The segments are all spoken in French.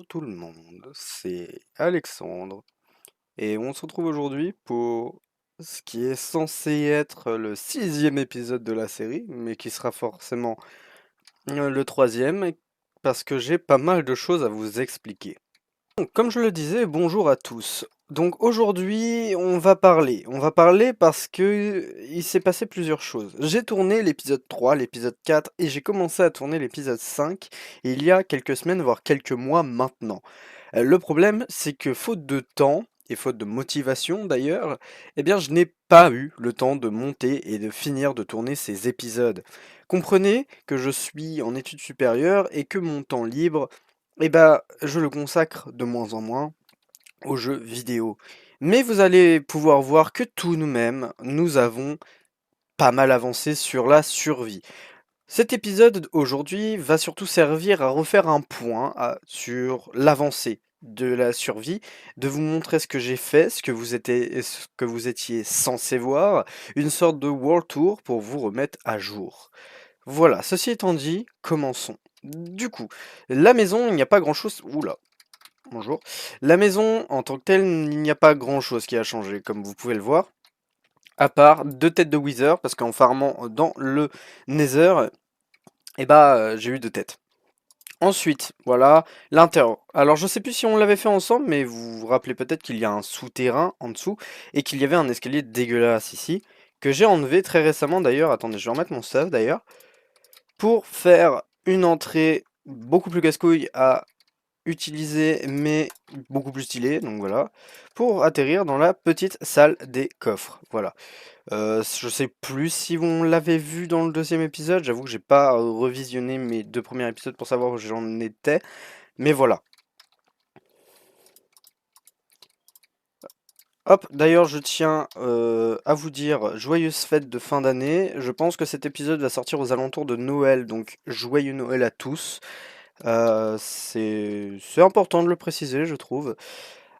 tout le monde, c'est Alexandre et on se retrouve aujourd'hui pour ce qui est censé être le sixième épisode de la série, mais qui sera forcément le troisième, parce que j'ai pas mal de choses à vous expliquer. Donc, comme je le disais, bonjour à tous. Donc aujourd'hui, on va parler parce que il s'est passé plusieurs choses. J'ai tourné l'épisode 3, l'épisode 4 et j'ai commencé à tourner l'épisode 5 il y a quelques semaines, voire quelques mois maintenant. Le problème, c'est que faute de temps, et faute de motivation d'ailleurs, eh bien je n'ai pas eu le temps de monter et de finir de tourner ces épisodes. Comprenez que je suis en études supérieures et que mon temps libre, eh ben, je le consacre de moins en moins aux jeux vidéo. Mais vous allez pouvoir voir que tout nous-mêmes, nous avons pas mal avancé sur la survie. Cet épisode aujourd'hui va surtout servir à refaire un point sur l'avancée de la survie, de vous montrer ce que j'ai fait, ce que vous étiez censé voir, une sorte de world tour pour vous remettre à jour. Voilà, ceci étant dit, commençons. Du coup, la maison, il n'y a pas grand-chose... Oula, bonjour. La maison, en tant que telle, il n'y a pas grand-chose qui a changé, comme vous pouvez le voir. À part deux têtes de Wither, parce qu'en farmant dans le Nether, j'ai eu deux têtes. Ensuite, voilà, l'intérieur. Alors je sais plus si on l'avait fait ensemble, mais vous vous rappelez peut-être qu'il y a un souterrain en dessous, et qu'il y avait un escalier dégueulasse ici, que j'ai enlevé très récemment d'ailleurs. Attendez, je vais remettre mon stuff d'ailleurs, pour faire une entrée beaucoup plus casse-couille à utiliser, mais beaucoup plus stylée, donc voilà, pour atterrir dans la petite salle des coffres, voilà. Je sais plus si on l'avait vu dans le deuxième épisode, j'avoue que j'ai pas revisionné mes deux premiers épisodes pour savoir où j'en étais, mais voilà. Hop, d'ailleurs je tiens à vous dire joyeuses fêtes de fin d'année. Je pense que cet épisode va sortir aux alentours de Noël, donc joyeux Noël à tous. C'est important de le préciser, je trouve.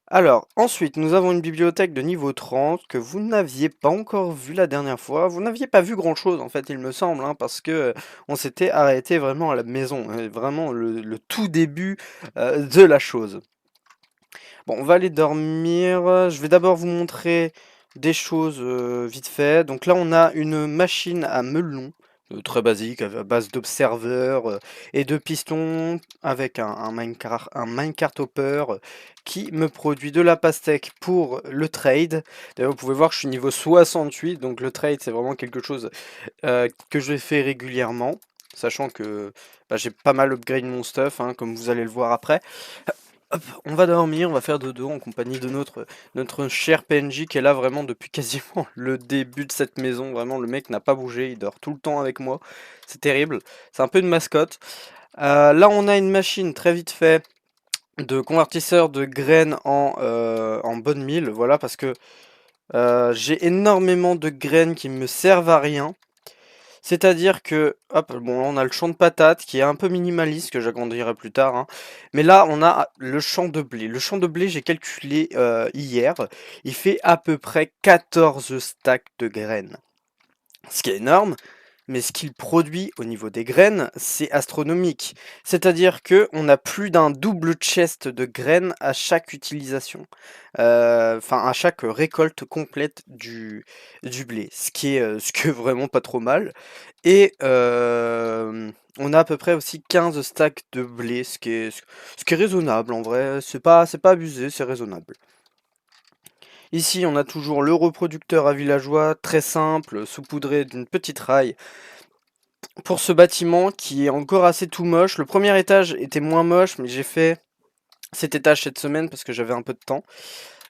Alors, ensuite, nous avons une bibliothèque de niveau 30 que vous n'aviez pas encore vue la dernière fois. Vous n'aviez pas vu grand-chose, en fait, il me semble, hein, parce que on s'était arrêté vraiment à la maison, vraiment le tout début de la chose. Bon, on va aller dormir. Je vais d'abord vous montrer des choses vite fait. Donc là, on a une machine à melon, très basique, à base d'observeurs et de pistons, avec un minecart hopper qui me produit de la pastèque pour le trade. D'ailleurs, vous pouvez voir que je suis niveau 68, donc le trade, c'est vraiment quelque chose que je fais régulièrement, sachant que j'ai pas mal upgrade mon stuff, hein, comme vous allez le voir après. Hop, on va dormir, on va faire dodo en compagnie de notre cher PNJ qui est là vraiment depuis quasiment le début de cette maison. Vraiment, le mec n'a pas bougé, il dort tout le temps avec moi. C'est terrible, c'est un peu une mascotte. Là, on a une machine très vite fait de convertisseur de graines en bonne mille. Voilà, parce que j'ai énormément de graines qui me servent à rien. C'est-à-dire que, hop, bon, là on a le champ de patates qui est un peu minimaliste, que j'agrandirai plus tard, hein. Mais là, on a le champ de blé. Le champ de blé, j'ai calculé hier, il fait à peu près 14 stacks de graines. Ce qui est énorme, mais ce qu'il produit au niveau des graines, c'est astronomique. C'est-à-dire que on a plus d'un double chest de graines à chaque utilisation. Enfin, à chaque récolte complète du blé. Ce qui est vraiment pas trop mal. Et on a à peu près aussi 15 stacks de blé, ce qui est raisonnable en vrai. C'est pas abusé, c'est raisonnable. Ici, on a toujours le reproducteur à villageois, très simple, saupoudré d'une petite raille pour ce bâtiment qui est encore assez tout moche. Le premier étage était moins moche, mais j'ai fait cet étage cette semaine parce que j'avais un peu de temps.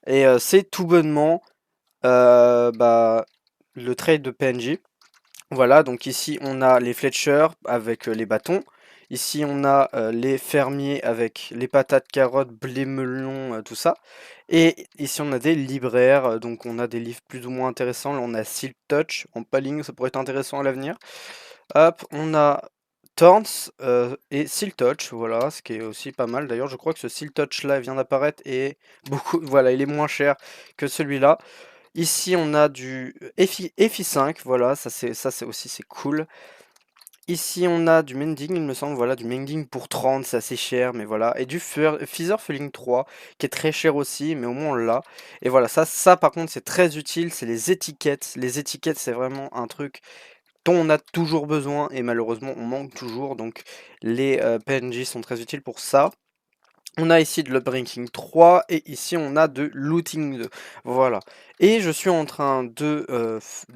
Et c'est tout bonnement le trade de PNJ. Voilà, donc ici on a les Fletchers avec les bâtons. Ici on a les fermiers avec les patates, carottes, blé, melon, tout ça. Et ici on a des libraires, donc on a des livres plus ou moins intéressants. Là on a Silk Touch en paling, ça pourrait être intéressant à l'avenir. Hop, on a Thorns et Seal Touch, voilà, ce qui est aussi pas mal. D'ailleurs, je crois que ce Seal Touch là vient d'apparaître et beaucoup, voilà, il est moins cher que celui-là. Ici, on a du FI5, voilà, ça c'est aussi c'est cool. Ici, on a du mending, il me semble, voilà, du mending pour 30, c'est assez cher, mais voilà. Et du Feather Falling 3, qui est très cher aussi, mais au moins on l'a. Et voilà, ça par contre, c'est très utile, c'est les étiquettes. Les étiquettes, c'est vraiment un truc dont on a toujours besoin, et malheureusement, on manque toujours. Donc, les PNJ sont très utiles pour ça. On a ici de l'Upbreaking 3 et ici on a de Looting 2. Voilà. Et je suis en train de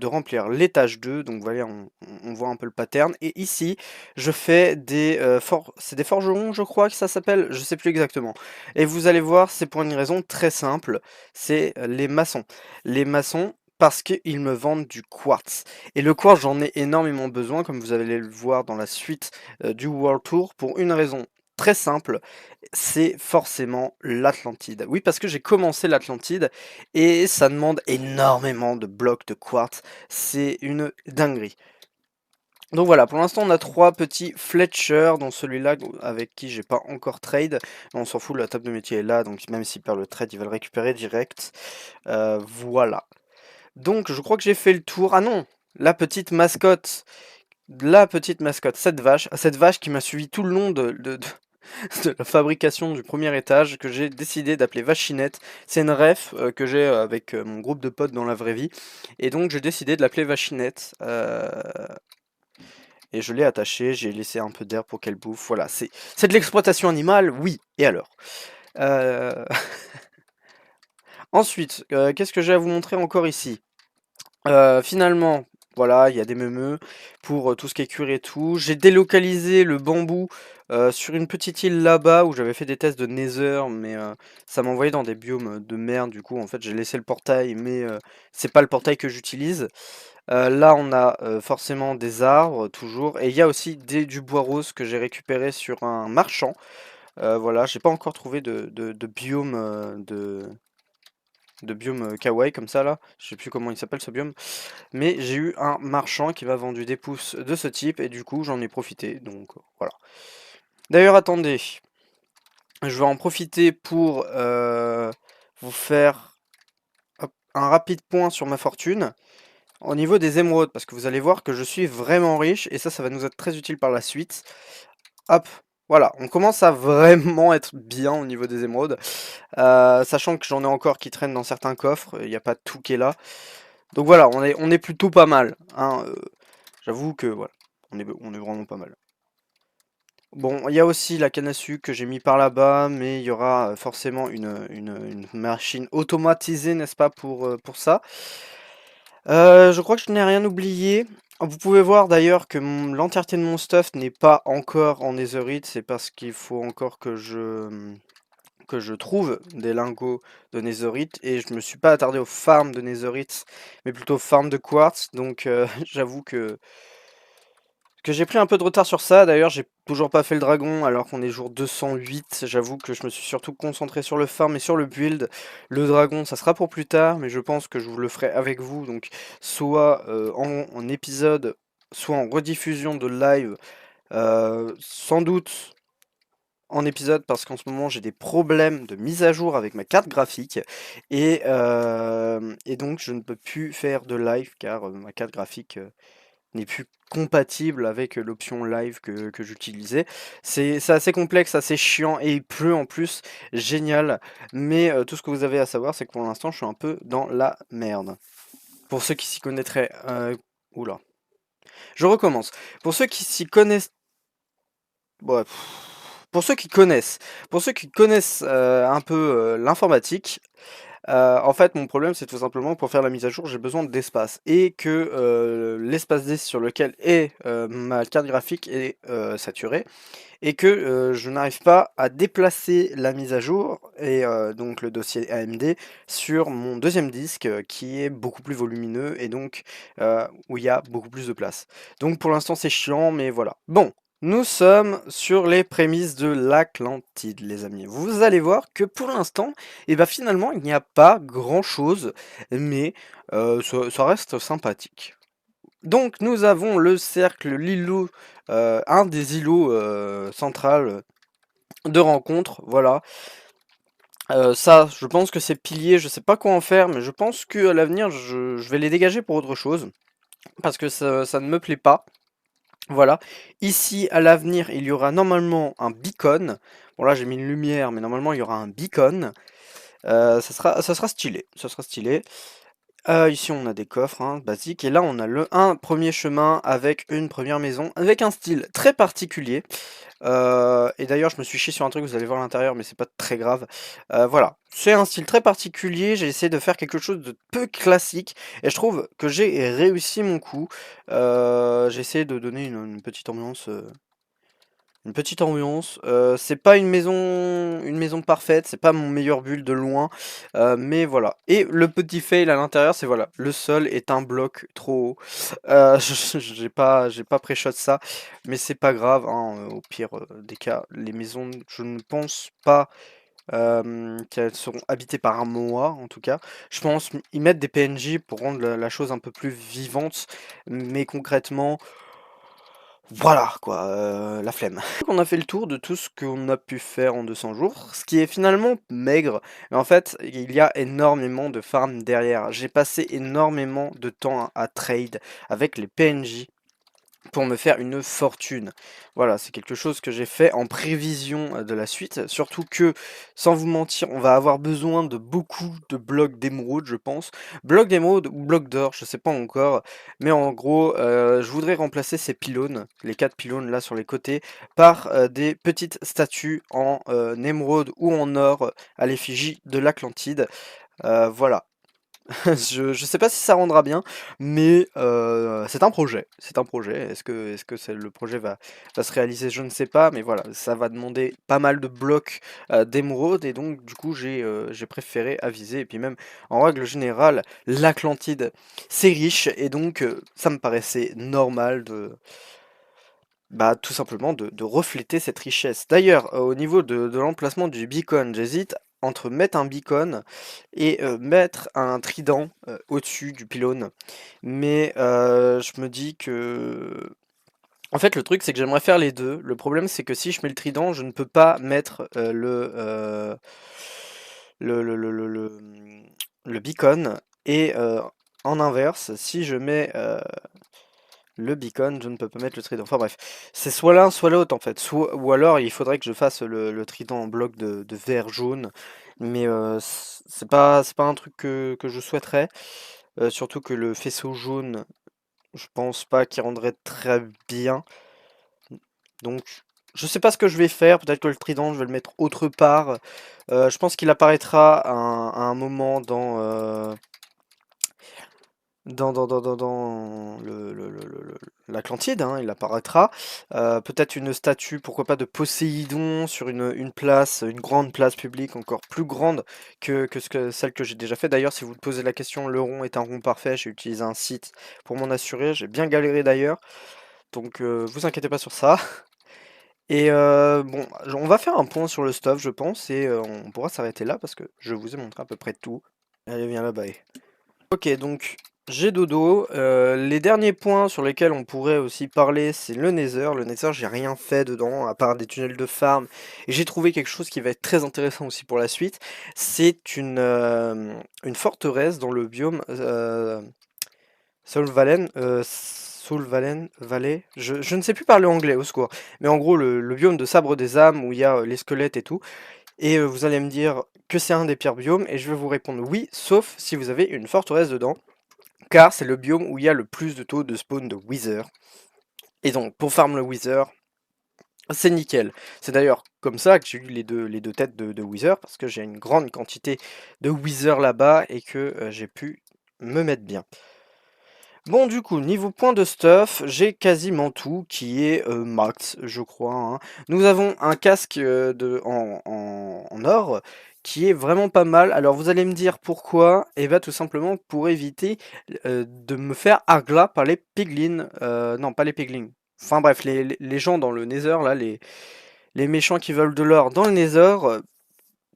remplir l'étage 2. Donc voilà, on voit un peu le pattern. Et ici, je fais c'est des forgerons, je crois que ça s'appelle. Je sais plus exactement. Et vous allez voir, c'est pour une raison très simple. C'est les maçons. Les maçons, parce qu'ils me vendent du quartz. Et le quartz, j'en ai énormément besoin, comme vous allez le voir dans la suite du World Tour, pour une raison très simple, c'est forcément l'Atlantide. Oui, parce que j'ai commencé l'Atlantide et ça demande énormément de blocs de quartz. C'est une dinguerie. Donc voilà, pour l'instant on a 3 petits Fletcher, dont celui-là avec qui j'ai pas encore trade. On s'en fout, la table de métier est là, donc même s'il perd le trade, il va le récupérer direct. Voilà. Donc je crois que j'ai fait le tour. Ah non, la petite mascotte. La petite mascotte, cette vache qui m'a suivi tout le long de la fabrication du premier étage, que j'ai décidé d'appeler Vachinette. C'est une ref que j'ai avec mon groupe de potes dans la vraie vie. Et donc j'ai décidé de l'appeler Vachinette. Et je l'ai attachée, j'ai laissé un peu d'air pour qu'elle bouffe. Voilà, c'est de l'exploitation animale, oui. Et alors Euh, Ensuite, qu'est-ce que j'ai à vous montrer encore ici? Finalement, voilà, il y a des meumeux pour tout ce qui est cuir et tout. J'ai délocalisé le bambou sur une petite île là-bas où j'avais fait des tests de Nether, mais ça m'envoyait dans des biomes de merde. Du coup, en fait, j'ai laissé le portail, mais c'est pas le portail que j'utilise. Là, on a forcément des arbres, toujours. Et il y a aussi du bois rose que j'ai récupéré sur un marchand. Voilà, j'ai pas encore trouvé de biome de biome kawaii comme ça là, je sais plus comment il s'appelle ce biome, mais j'ai eu un marchand qui m'a vendu des pousses de ce type et du coup j'en ai profité, donc voilà. D'ailleurs attendez, je vais en profiter pour vous faire un rapide point sur ma fortune au niveau des émeraudes, parce que vous allez voir que je suis vraiment riche et ça va nous être très utile par la suite. Hop, voilà, on commence à vraiment être bien au niveau des émeraudes, sachant que j'en ai encore qui traînent dans certains coffres, il n'y a pas tout qui est là. Donc voilà, on est plutôt pas mal, hein, j'avoue que voilà, on est vraiment pas mal. Bon, il y a aussi la canne à sucre que j'ai mis par là-bas, mais il y aura forcément une machine automatisée, n'est-ce pas, pour ça. Je crois que je n'ai rien oublié. Vous pouvez voir d'ailleurs que l'entièreté de mon stuff n'est pas encore en netherite, c'est parce qu'il faut encore que je trouve des lingots de netherite et je me suis pas attardé aux farms de netherite mais plutôt aux farms de quartz, donc j'avoue que j'ai pris un peu de retard sur ça. D'ailleurs j'ai toujours pas fait le dragon alors qu'on est jour 208. J'avoue que je me suis surtout concentré sur le farm et sur le build. Le dragon ça sera pour plus tard, mais je pense que je vous le ferai avec vous, donc soit en épisode, soit en rediffusion de live, sans doute en épisode, parce qu'en ce moment j'ai des problèmes de mise à jour avec ma carte graphique et donc je ne peux plus faire de live car ma carte graphique n'est plus compatible avec l'option live que j'utilisais. C'est assez complexe, assez chiant et il pleut en plus, génial. Mais tout ce que vous avez à savoir, c'est que pour l'instant je suis un peu dans la merde. Pour ceux qui s'y connaîtraient... Oula. Je recommence. Pour ceux qui s'y connaissent... Ouais, pour ceux qui connaissent un peu l'informatique, en fait, mon problème, c'est tout simplement pour faire la mise à jour, j'ai besoin d'espace et que l'espace disque sur lequel est ma carte graphique est saturé et que je n'arrive pas à déplacer la mise à jour et donc le dossier AMD sur mon deuxième disque qui est beaucoup plus volumineux et donc où il y a beaucoup plus de place. Donc pour l'instant, c'est chiant, mais voilà. Bon. Nous sommes sur les prémices de l'Atlantide, les amis. Vous allez voir que pour l'instant, et bah finalement, il n'y a pas grand-chose, mais ça reste sympathique. Donc nous avons le cercle, l'îlot, un des îlots centrales de rencontre, voilà. Ça, je pense que ces piliers, je sais pas quoi en faire, mais je pense qu'à l'avenir, je vais les dégager pour autre chose, parce que ça ne me plaît pas. Voilà. Ici, à l'avenir, il y aura normalement un beacon. Bon là j'ai mis une lumière, mais normalement il y aura un beacon. Ça sera stylé, ça sera stylé. Ici on a des coffres, hein, basiques, et là on a un premier chemin avec une première maison, avec un style très particulier. Et d'ailleurs je me suis chié sur un truc, vous allez voir à l'intérieur, mais c'est pas très grave. Voilà, c'est un style très particulier, j'ai essayé de faire quelque chose de peu classique, et je trouve que j'ai réussi mon coup. J'ai essayé de donner une petite ambiance, c'est pas une maison parfaite, c'est pas mon meilleur build de loin, mais voilà. Et le petit fail à l'intérieur, c'est voilà, le sol est un bloc trop haut. J'ai pas pré-shot ça, mais c'est pas grave, hein, au pire des cas, les maisons, je ne pense pas qu'elles seront habitées par un MOA, en tout cas. Je pense y mettre des PNJ pour rendre la chose un peu plus vivante, mais concrètement, voilà quoi, la flemme. On a fait le tour de tout ce qu'on a pu faire en 200 jours, ce qui est finalement maigre, mais en fait, il y a énormément de farm derrière. J'ai passé énormément de temps à trade avec les PNJ pour me faire une fortune. Voilà, c'est quelque chose que j'ai fait en prévision de la suite, surtout que, sans vous mentir, on va avoir besoin de beaucoup de blocs d'émeraude, je pense. Blocs d'émeraude ou blocs d'or, je sais pas encore, mais en gros, je voudrais remplacer ces pylônes, les 4 pylônes là sur les côtés, par des petites statues en émeraude ou en or à l'effigie de l'Atlantide. Voilà. Je sais pas si ça rendra bien, mais c'est un projet, c'est un projet. Est-ce que le projet va se réaliser? Je ne sais pas, mais voilà, ça va demander pas mal de blocs d'émeraude, et donc du coup j'ai préféré aviser. Et puis même, en règle générale, l'Atlantide, c'est riche, et donc ça me paraissait normal de, bah, tout simplement de refléter cette richesse. D'ailleurs, au niveau de l'emplacement du beacon, j'hésite entre mettre un beacon et mettre un trident au-dessus du pylône. Mais je me dis que... En fait, le truc, c'est que j'aimerais faire les deux. Le problème, c'est que si je mets le trident, je ne peux pas mettre le beacon. Et en inverse, si je mets le beacon, je ne peux pas mettre le trident. Enfin bref, c'est soit l'un, soit l'autre en fait. Ou alors il faudrait que je fasse le trident en bloc de verre jaune. Mais c'est pas un truc que je souhaiterais. Surtout que le faisceau jaune, je pense pas qu'il rendrait très bien. Donc je sais pas ce que je vais faire. Peut-être que le trident, je vais le mettre autre part. Je pense qu'il apparaîtra à un moment dans l'Atlantide, hein, il apparaîtra. Peut-être une statue, pourquoi pas, de Poséidon sur une place, une grande place publique, encore plus grande que celle que j'ai déjà fait. D'ailleurs, si vous te posez la question, le rond est un rond parfait. J'ai utilisé un site pour m'en assurer. J'ai bien galéré d'ailleurs. Donc, vous inquiétez pas sur ça. Et bon, on va faire un point sur le stuff, je pense, et on pourra s'arrêter là parce que je vous ai montré à peu près tout. Allez, viens là-bas. Ok, donc j'ai dodo. Les derniers points sur lesquels on pourrait aussi parler, c'est le Nether. Le Nether, j'ai rien fait dedans, à part des tunnels de farm. Et j'ai trouvé quelque chose qui va être très intéressant aussi pour la suite. C'est une forteresse dans le biome Soul Valen Valley. Je ne sais plus parler anglais, au secours. Mais en gros, le biome de Sabre des âmes, où il y a les squelettes et tout. Et vous allez me dire que c'est un des pires biomes, et je vais vous répondre oui, sauf si vous avez une forteresse dedans, car c'est le biome où il y a le plus de taux de spawn de Wither. Et donc, pour farm le Wither, c'est nickel. C'est d'ailleurs comme ça que j'ai eu les deux têtes de Wither, parce que j'ai une grande quantité de Wither là-bas, et que j'ai pu me mettre bien. Bon, du coup, niveau point de stuff, j'ai quasiment tout qui est max, je crois, hein. Nous avons un casque en or qui est vraiment pas mal. Alors, vous allez me dire pourquoi? Et bah, tout simplement pour éviter de me faire argla par les piglins. Non, pas les piglins. Enfin bref, les gens dans le Nether, là, les méchants qui veulent de l'or dans le Nether,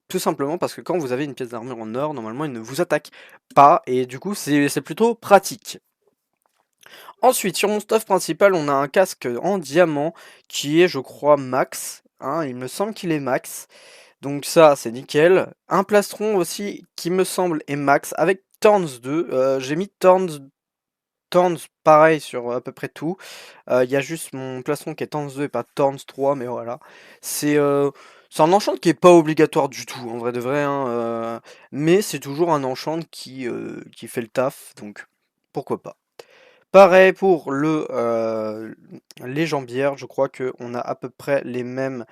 tout simplement parce que quand vous avez une pièce d'armure en or, normalement, ils ne vous attaquent pas. Et du coup, c'est plutôt pratique. Ensuite, sur mon stuff principal, on a un casque en diamant qui est, je crois, max, hein, il me semble qu'il est max. Donc ça, c'est nickel. Un plastron aussi qui me semble est max avec Thorns 2. J'ai mis Thorns Thorns, pareil sur à peu près tout. Il y a juste mon plastron qui est Thorns 2 et pas Thorns 3, mais voilà. C'est un enchant qui est pas obligatoire du tout, en vrai de vrai, hein, mais c'est toujours un enchant qui fait le taf, donc pourquoi pas. Pareil pour les jambières, je crois qu'on a à peu près les mêmes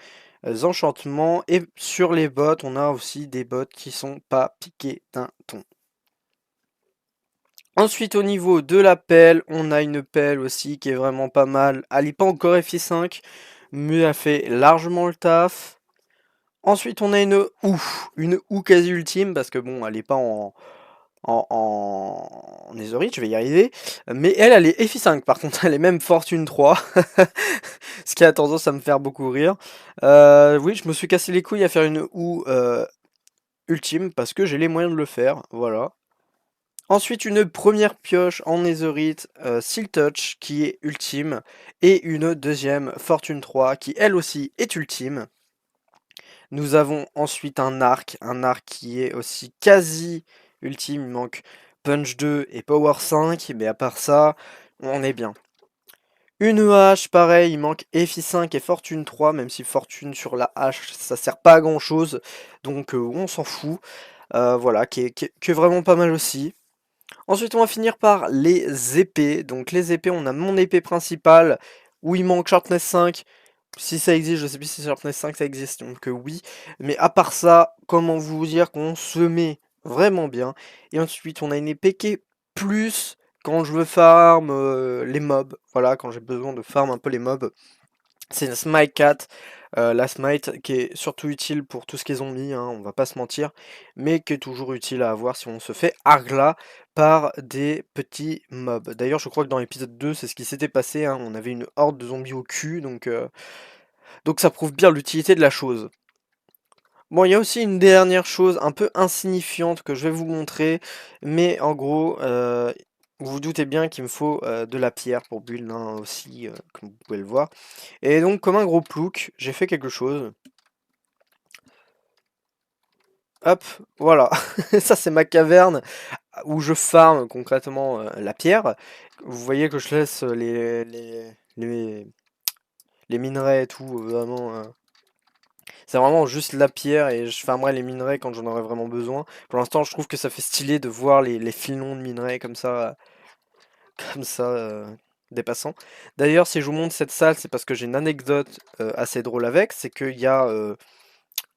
enchantements. Et sur les bottes, on a aussi des bottes qui sont pas piquées d'un ton. Ensuite, au niveau de la pelle, on a une pelle aussi qui est vraiment pas mal. Elle n'est pas encore FI5, mais elle fait largement le taf. Ensuite, on a une houe quasi ultime, parce que bon, elle n'est pas en netherite, je vais y arriver. Mais elle est FI5, par contre, elle est même Fortune 3. Ce qui a tendance à me faire beaucoup rire. Oui, je me suis cassé les couilles à faire une houe ultime, parce que j'ai les moyens de le faire, voilà. Ensuite, une première pioche en netherite Seal Touch qui est ultime. Et une deuxième Fortune 3 qui elle aussi est ultime. Nous avons ensuite un arc qui est aussi quasi ultime. Il manque Punch 2 et Power 5, mais à part ça, on est bien. Une hache, pareil, il manque FI5 et Fortune 3, même si Fortune sur la hache, ça sert pas à grand chose. Donc on s'en fout. Voilà, qui est vraiment pas mal aussi. Ensuite, on va finir par les épées. Donc les épées, on a mon épée principale, où il manque Sharpness 5. Si ça existe, je sais plus si Sharpness 5 ça existe, donc oui. Mais à part ça, comment vous dire qu'on se met vraiment bien. Et ensuite, on a une épée qui est plus quand je veux farm les mobs. Voilà, quand j'ai besoin de farm un peu les mobs. C'est une Smite 4, la Smite qui est surtout utile pour tout ce qu'ils ont mis, hein, on va pas se mentir, mais qui est toujours utile à avoir si on se fait hargla par des petits mobs. D'ailleurs, je crois que dans l'épisode 2, c'est ce qui s'était passé, hein, on avait une horde de zombies au cul, donc ça prouve bien l'utilité de la chose. Bon, il y a aussi une dernière chose un peu insignifiante que je vais vous montrer, mais en gros, vous vous doutez bien qu'il me faut de la pierre pour build hein, aussi, comme vous pouvez le voir. Et donc, comme un gros plouc, j'ai fait quelque chose. Hop, voilà. Ça, c'est ma caverne où je farm concrètement la pierre. Vous voyez que je laisse les minerais et tout, vraiment. C'est vraiment juste la pierre et je farmerai les minerais quand j'en aurai vraiment besoin. Pour l'instant, je trouve que ça fait stylé de voir les filons de minerais comme ça, comme ça, dépassant. D'ailleurs, si je vous montre cette salle, c'est parce que j'ai une anecdote assez drôle avec. C'est qu'il y a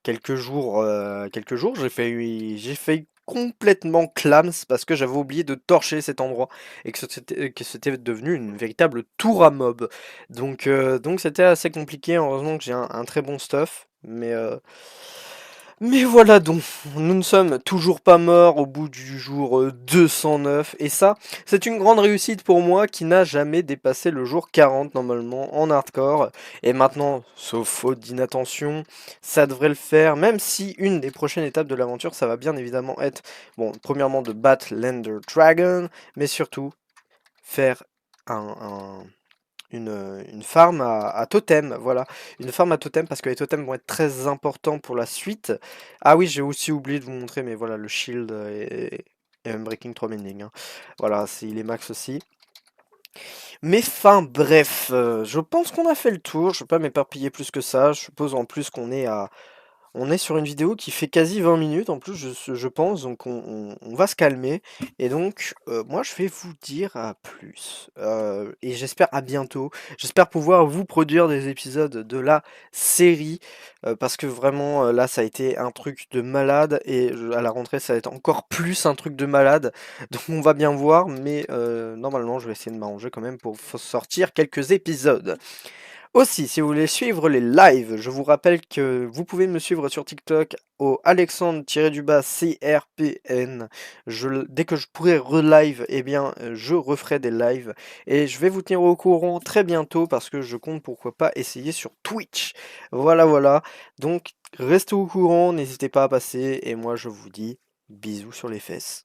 quelques jours, j'ai fait complètement clams parce que j'avais oublié de torcher cet endroit et que c'était devenu une véritable tour à mob. Donc c'était assez compliqué. Heureusement que j'ai un très bon stuff, mais voilà donc, nous ne sommes toujours pas morts au bout du jour 209, et ça, c'est une grande réussite pour moi qui n'a jamais dépassé le jour 40 normalement en hardcore, et maintenant, sauf faute d'inattention, ça devrait le faire, même si une des prochaines étapes de l'aventure, ça va bien évidemment être, bon, premièrement de battre l'Ender Dragon, mais surtout, faire une farm à totem, voilà. Une farm à totem parce que les totems vont être très importants pour la suite. Ah oui, j'ai aussi oublié de vous montrer, mais voilà, le shield et Unbreaking 3 mending. Hein. Voilà, il est max aussi. Mais fin bref, je pense qu'on a fait le tour, je ne vais pas m'éparpiller plus que ça. Je suppose en plus on est sur une vidéo qui fait quasi 20 minutes en plus, je pense, donc on va se calmer. Et donc, moi, je vais vous dire à plus. Et j'espère à bientôt. J'espère pouvoir vous produire des épisodes de la série. Parce que vraiment, là, ça a été un truc de malade. Et à la rentrée, ça va être encore plus un truc de malade. Donc, on va bien voir. Mais normalement, je vais essayer de m'arranger quand même pour sortir quelques épisodes. Aussi, si vous voulez suivre les lives, je vous rappelle que vous pouvez me suivre sur TikTok au Alexandre-CRPN. Dès que je pourrai relive, eh bien, je referai des lives. Et je vais vous tenir au courant très bientôt parce que je compte pourquoi pas essayer sur Twitch. Voilà, voilà. Donc, restez au courant, n'hésitez pas à passer. Et moi, je vous dis bisous sur les fesses.